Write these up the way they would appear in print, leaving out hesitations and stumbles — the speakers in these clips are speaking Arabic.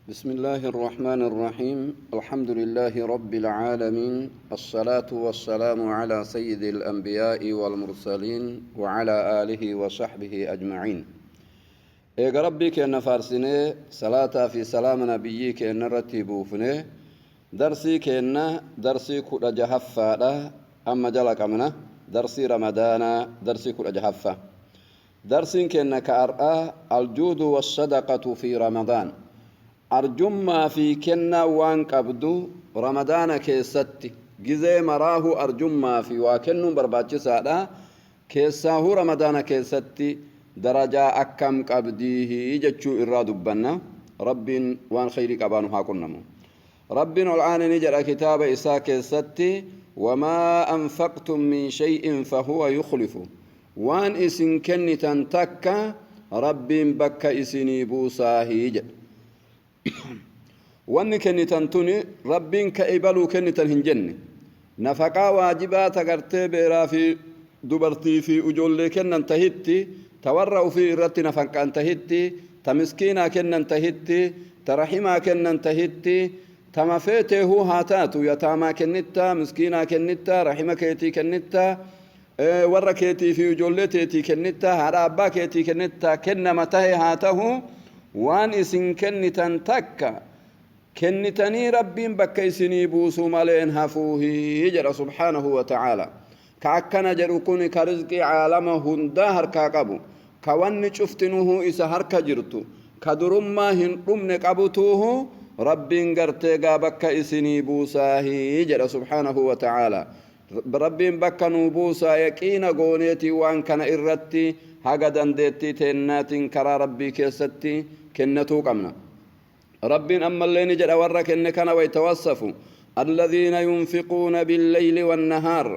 بسم الله الرحمن الرحيم الحمد لله رب العالمين الصلاة والسلام على سيد الأنبياء والمرسلين وعلى آله وصحبه أجمعين إيقا ربي كأن فارسني صلاة في سلام نبيي كأن رتبوا فني درسي كأن درسي كل جهفة أما جلك منه درسي رمضان درسي كل جهفة درسي كأن كأرآ الجود والصدقة في رمضان أرجما في كنا وان قبدو رمضان كيستي جزي مراه أرجما في واكنن برباچ سادا كيساه رمضان كيستي درجة أكم قبديه جچو إرادو بنا رب وان خيري قبانو هاكنمو رب العان نجر كتاب إساء كيستي وما أنفقتم من شيء فهو يخلف وان إسن كنتن تكا رب بك إسني بوساهي جد واني كنتن توني ربين كإبالو كنتن هنجني نفقا واجبات غرتي بيرا في دبرتي في أجولي كنن تهدتي تورعوا في إرتي نفقا انتهدتي تمسكينا كنن انتهدتي ترحيما كنن انتهدتي تمفيته هاتاتو يتاما كنتا مسكينا كنتا رحيما كيتي كنتا ورا كيتي في أجولي تيتي كنتا هرابا كيتي كنتا كنما تهي هاته وان اسن كنتن تكا كنتني ربين بك اسني بوسو مالين هفوه يجر سبحانه وتعالى كاكنا جركون كرزق عالمه هندهر كاقبو كوان شفتنوه إسا هركا جرتو كدرما هنرمن قبطوه ربين قرتقا بك اسني بوساه يجر سبحانه وتعالى ربين بك نوبوسا يكين قونيتي وان كان إرتي هاقدان ديتي تناتين كرا ربي كيستي كنتو قمنا رب أما اللي نجد ورك إن كان ويتوصفوا الذين ينفقون بالليل والنهار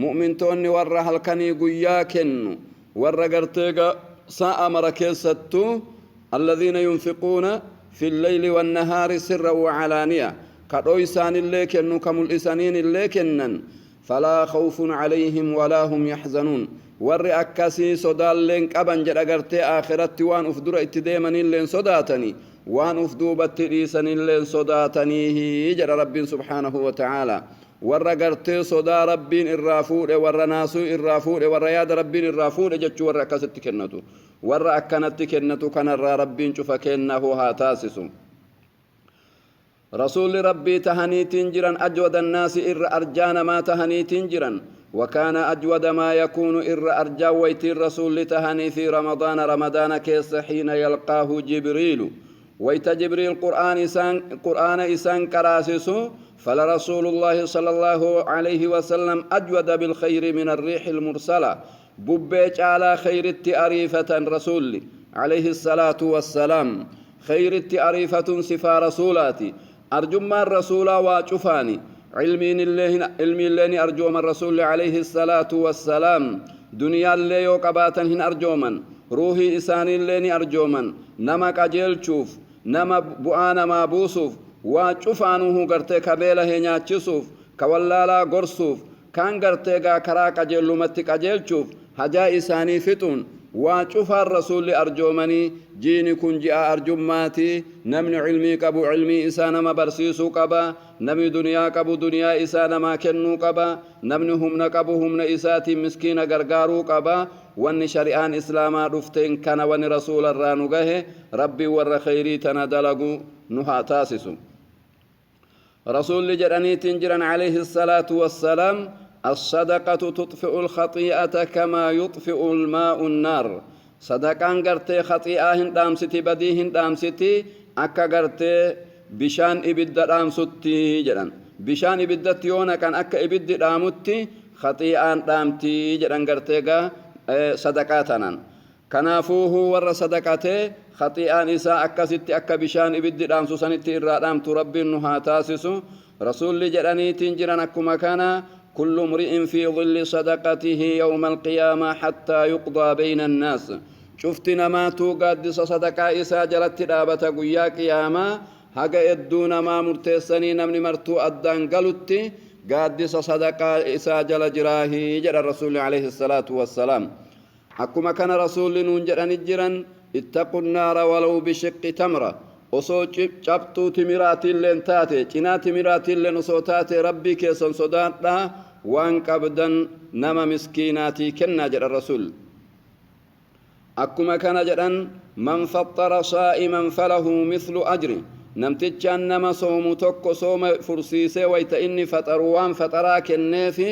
مؤمن توني ورها الكني قياكن ورقرتيق ساء مركيستو الذين ينفقون في الليل والنهار سرا وعلانية كرويسان اللي كنو كمالإسانين اللي كنن فلا خوف عليهم ولا هم يحزنون warri akkasii sodaalleen qaban jedha gartee aakhiraatti waan uf dura itti deemanilleen sodaatanii waan uf duubatti dhiisanilleen sodaatanii jedha rabbiin subhaanahu wa ta'aalaa warra gartee sodaa rabbiin irraa fuudhe warra naasuu irraa fuudhe warra yaada rabbiin irraa fuudhe jechuu warra akkasitti kennatu warra akkanatti kennatu kanarraa rabbiin cufa kennahu haa taasisu رسول ربي تهنيتين جران أجود الناس إر أرجان ما تهنيتين جران وكان أجود ما يكون إر أرجا ويتي الرسول تهني في رمضان كيس حين يلقاه جبريل ويت جبريل قرآن إسان كراسسو فلرسول الله صلى الله عليه وسلم أجود بالخير من الريح المرسلة ببيج على خير التأريفة رسول عليه الصلاة والسلام خير التأريفة صفا رسولاتي أرجو من الرسول وشفاني علمي الله أرجو من الرسول عليه الصلاة والسلام دنيا اللي يوقباتا هن أرجو من روحي إساني اللي أرجو من نما قجيل شوف نما بؤانا ما بوسوف وشفانوه قرتي كبيلة هنيا تشوف كولالا قرصوف كان قرتي كرا قجيل لمتي قجيل شوف هجا إساني فتون وشوف الرسول أرجومني جيني كن جاء أرجماتي نمن علمي كبو علمي إسانا ما برسيسو كبا نمي دنيا كبو دنيا إسانا ما كنو كبا نمنهم نكبوهم نإساتي مسكين غرغارو كبا وان شريعان إسلاما رفتين كان وان رسول الرانوغه ربي ور خيري تندلقو نها تاسسو رسول جراني تنجران عليه الصلاة والسلام الصدقة تطفئ الخطيئة كما يطفئ الماء النار صدقان قرتي خطيئة هندامستي بدي هندامستي أكا قرتي بشان إبد دامستي جران بشان إبد تيونا كان أكا إبد دامتي خطيئة دامتي جران قرتي صدقاتنا كنافوه ور صدقته خطيئة نساء أكا ستي أكا بشان إبد دامسو سنتي إرادام تربي النها تاسسو رسول جراني تنجران أكما كان كل امرئ في ظل صدقته يوم القيامة حتى يقضى بين الناس شفتنا ما توقدس صدقاء إسا جلت رابة قيا قياما هقا يدون ما مرتسنين من مرتو أدان قلت قدس صدقاء إسا جل جراهي جرى الرسول عليه الصلاة والسلام حكما كان رسول ننجر نجرا اتقوا النار ولو بشق تمرة osoo cabxuu timiraatilleen taate cinaa timiraatilleen osoo taate rabbii keessan sodaadhaa waan qabdan nama miskiinaatii kennaa jedha rasuul akkuma kana jedhan man faxxara saa'iman falahu mithlu ajri namtichaan nama soomu tokko sooma fursiisee wayta inni faxaru waan faxaraa kenneefi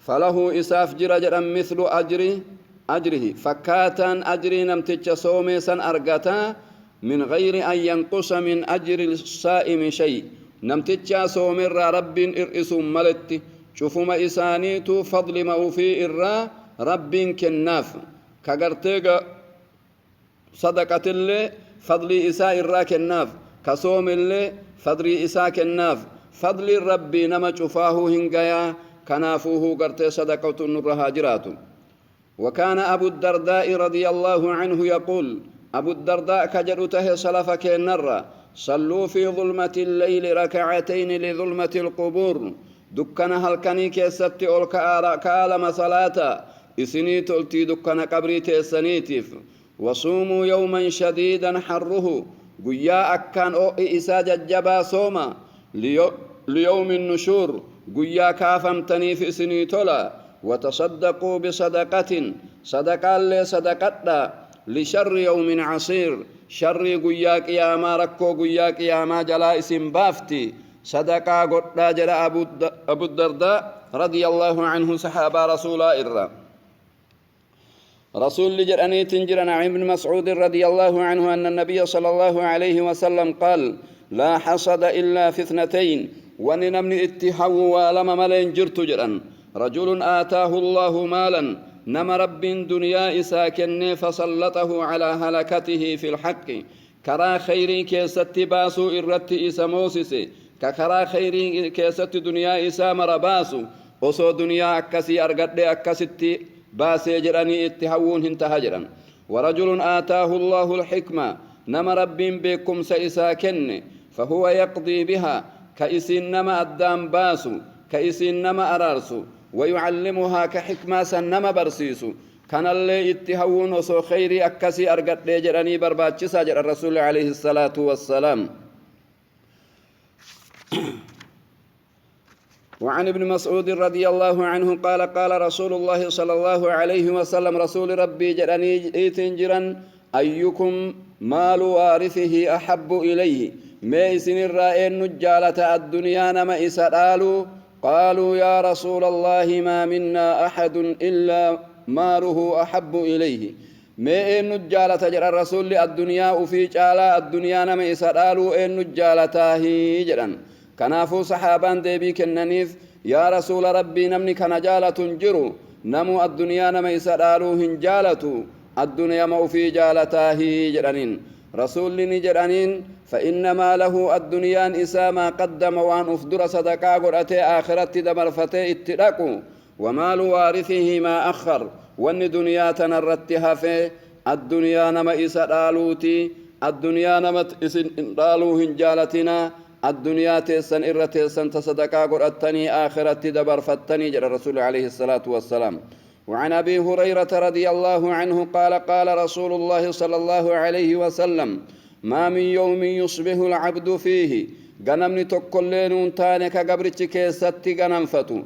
falahu isaaf jira jedhan mithlu ajrihi fakkaataan ajrii namticha soomee san argataa من غير أن ينقص من أجر الصائم شيء نمتجا سومر رب إرئس ملت شوفوا ما إسانيتو فضل ما في إرى رب كناف كغرتيغا صدقة اللي فضل إساء إرى كناف كسوم اللي فضل إساء كناف فضل الرب نما شفاه هنقيا كنافوه قرتي صدقة النرها جراتو وكان أبو الدرداء رضي الله عنه يقول أبو الدرداء كجرته سلف كنرا صلوا في ظلمة الليل ركعتين لظلمة القبور دكنا هلكني كيست كالم صلاة إسني تلتي دكنا قبري تسنيتف وصوموا يوما شديدا حره قيا أكان أو إساج الجبا صوما ليوم النشور قيا كافمتني في إسني تلا وتصدقوا بصدقة صدقا لصدقتا لشر يوم عصير شر قياك يا ما ركو قياك يا ما جلا اسم بافتي صدقا قد جرى أبو الدرداء رضي الله عنه صحابة رسول إرّا رسول جرأني تنجرنا عن ابن مسعود رضي الله عنه أن النبي صلى الله عليه وسلم قال لا حصد إلا في اثنتين وننمن اتحو ولما ملين جرت جرأن رجل آتاه الله مالا نما رب دنيا إساكن فسلطه على هلكته في الحق كرا خيري كيست باسو إرت إسموسس ككرا خيري كيست دنيا إسام رباسو وصو دنيا أكسي أرقد أكست باسي جراني اتهون هنتهجرا ورجل آتاه الله الحكمة نما رب بكم سإساكن فهو يقضي بها كإسين نما أدام باسو كإسين نما أرارسو ويعلمها كحكمة سنما برسيسو كان اللي اتهون وصو خيري أكسي أرقد جراني برباتش ساجر الرسول عليه الصلاة والسلام وعن ابن مسعود رضي الله عنه قال قال رسول الله صلى الله عليه وسلم رسول ربي جراني إيتنجرا أيكم مال وارثه أحب إليه ميسن الرائن نجالة الدنيا نما إسرالو قالوا يا رسول الله ما منا أحد إلا ماله أحب إليه ما إن نجالة جرى الرسول الدنيا وفي جالا الدنيا نما إسرالو إن نجالته جرا كنافو صحابان ديبي كننيف يا رسول ربي نمني كنجالة جرو نمو الدنيا نما إسرالو هنجالة الدنيا ما في جالته جرانين رسول جرانين فإنما له الدنيا إساما قدم وان أفدر صدقاء قرأتي آخرت دمرفتي اتلاقوا ومال وارثه ما أخر وان دنيا تنرتها في الدنيا نما إسرالوتي الدنيا نما إسرالوهن جالتنا الدنيا تيسن إرتيسن تصدقاء قرأتني آخرت دمرفتني جرى الرسول عليه الصلاة والسلام وعن أبي هريرة رضي الله عنه قال قال رسول الله صلى الله عليه وسلم ما من يوم يصبح العبد فيه غنمني تكلين تانك قبرتك كيستي غنمفتو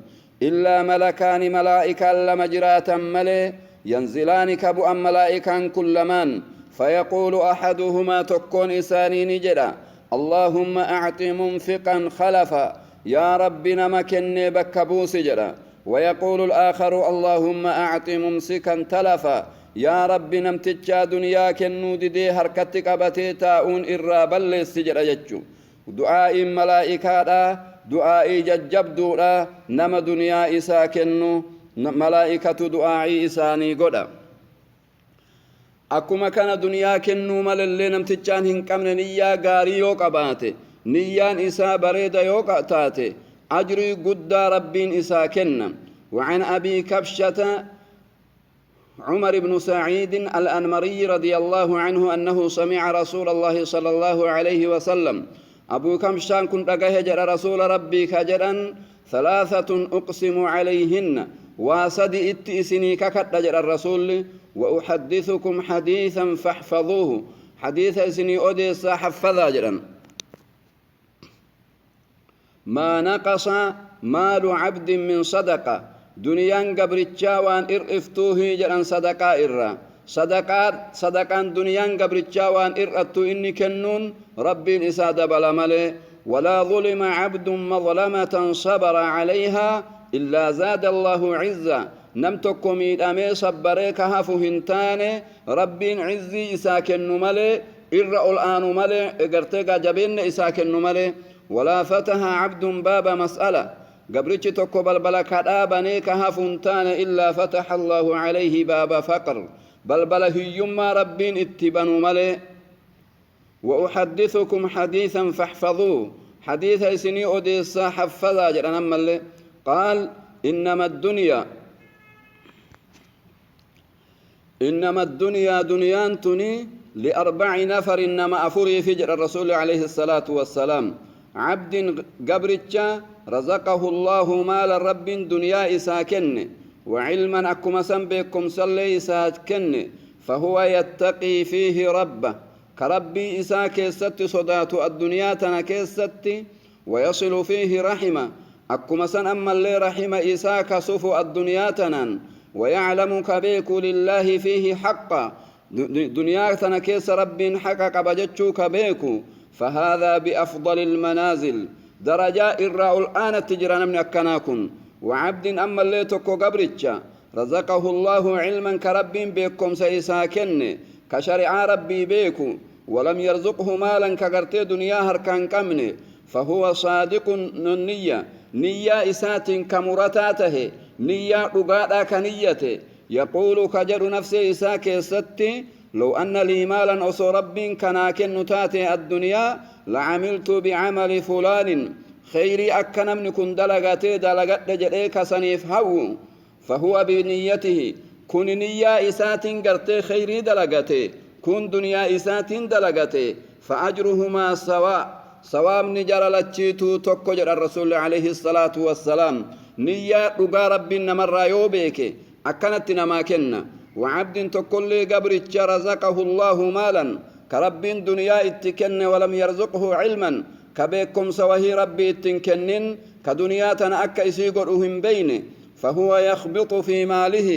إلا ملكان ملائكة لمجراتا ملي ينزلان كبؤ ملائكا كل من فيقول أحدهما تكون إسانين جدا اللهم أعط منفقا خلفا يا ربنا مكني بكبوس جدا ويقول الآخر اللهم أعط ممسكا تلفا يا رب نمتجا دنيا كنو دي حركتك أبتي تاؤون إرابا للسجر يجو دعاء ملائكة دعاء ججبدو نما دنيا إسا كنو ملائكة دعاء إساني قدا أكما كان دنيا كنو مللي نمتجان هنكمن نيا غاري يوقباتي نيان إسا بريد يوقتاتي أجري قد ربين إسا كنا وعن أبي كبشة عمر بن سعيد الأنمري رضي الله عنه أنه سمع رسول الله صلى الله عليه وسلم أبو كبشان كنت أجر رسول ربي كجرا ثلاثة أقسم عليهن واسد اتئسني ككت أجر الرسول وأحدثكم حديثا فاحفظوه حديث إسني أديس حفظا جرا ما نقص مال عبد من صدقة دنيان قبرتشا وان إرئفتوه جرا صدقاء إرّا صدقان دنيان قبرتشا وان إرأتو إني كنون رب إسادة بلا ملي ولا ظلم عبد مظلمة صبر عليها إلا زاد الله عزة نمتكم إدامي صبريك هفو هنتاني رب عزي إساكن ملي إرأ الآن ملي إقرتك جبين إساكن ملي ولا فتح عبد باب مسألة قبرتش تكو بلبلا كدابني كهفو هنتاني إلا فتح الله عليه باب فقر بلبلا هيما رب اتبنوا ملي وأحدثكم حديثا فاحفظوه حديث سني أديسا حفظا جرنا ملي قال إنما الدنيا دنيان تني لأربع نفر إنما أفري فجر الرسول عليه الصلاة والسلام عبد قبرتشا رزقه الله مال رب دنيا إساكن وعلما أكما سنبكم سلي إساكن فهو يتقي فيه ربه كربي إسا كيست صدات الدنيا تنا كيست ويصل فيه رحمة أكما سن أما اللي رحمة إسا كسف الدنيا تنان ويعلم كبيك لله فيه حقا دنيا تنا كيس رب حقا بجتشو كبيك فهذا بأفضل المنازل درجاء الرأو الآن تجران من أكناكم وعبد أما اللي تكو قبرتشا رزقه الله علما كرب بكم سيساكن كشرع ربي بيكو ولم يرزقه مالا كغرتي دنيا هركان كمني فهو صادق النية نية إسات كمرتاته نية رقادا كنيته يقول كجر نفسي إساك ستي لو أن لي مالا أصو رب كناكن نتاتي الدنيا لعملت بعمل فلان خيري أكنمن كن دلغتي دلغت جريك سنيف هو فهو بنيته كن نية إسات قرتي خيري دلغتي كن دنيا إسات دلغتي فأجرهما سواء نجر لتشيتو تكجر الرسول عليه الصلاة والسلام نية رقا رب نمر يوبيك أكنت نماكن وعبد تكل قبرتش رزقه الله مالا كرب دنيا اتكن ولم يرزقه علما كبيكم سوهي ربي اتكنن كدنياتنا أكا يسيقرهم بين فهو يخبط في ماله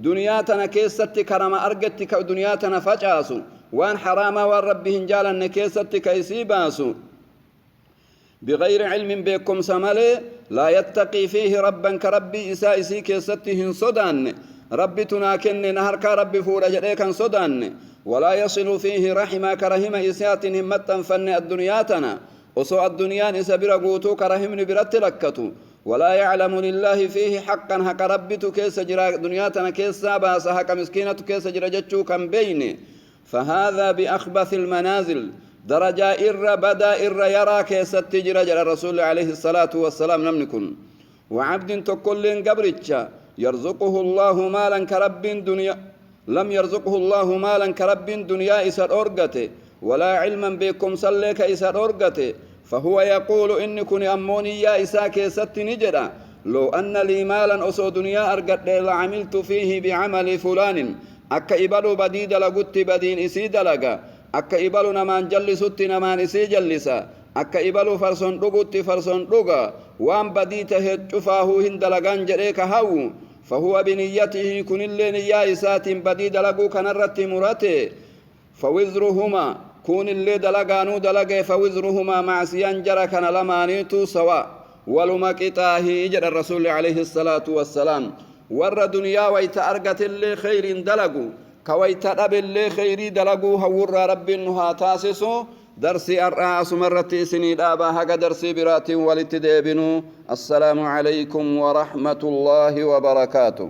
دنياتنا كيست كرما أرقت كدنياتنا فجاسو وان حراما والربهن جالا كيست كيسيباسو بغير علم بكم سمالي لا يتقي فيه ربا كربي إسائسي كيستهن صدان ربي تناكن نهر كربي فورا جريكا صدان ولا يصل فيه رحما كرهم إسات همتا فن الدنياتنا وسوء الدنيا نسبر قوتو كرهم نبرت لكتو ولا يعلم لله فيه حقا هك ربي كيس جرا دنياتنا كيس ساباسا هك مسكينة كيس جرا جتشو كم بين فهذا بأخبث المنازل درجة بدا يرى كيس تجرى جرى الرسول عليه الصلاة والسلام نمنكن وعبد تكل قبرتشا يرزقه الله مالا كرب دنيا لم يرزقه الله مالا كرب دنيا إسر أرقته ولا علما بكم سلك إسر أرقته فهو يقول إن كن أموني يا إساك ست نجرا لو أن لي مالا أسو دنيا أرقت لعملت فيه بعمل فلان أكا إبالو بديد لقدت بدين إسيد لقا أكا إبالو نمان جلسوت نمان إسي جلسا أكا إبالو فرسون رقوت فرسون رقا وان بديته تفاهو هند لقان جريك هاو فهو بنيته كن اللين يا إسات بديد لقو كنرت مرته فوزرهما كون اللي دلقانو دلقه فوزرهما معسيان جرى كان لمانيتو سواء ولمكتاه إجر الرسول عليه الصلاة والسلام ور دنيا ويتأرقت اللي خير دلقو كويتأب اللي خيري دلقو هور رب النها تاسسو درسي الرأس مرتي سنين آبا هكا درسي برات والتدابنو السلام عليكم ورحمة الله وبركاته.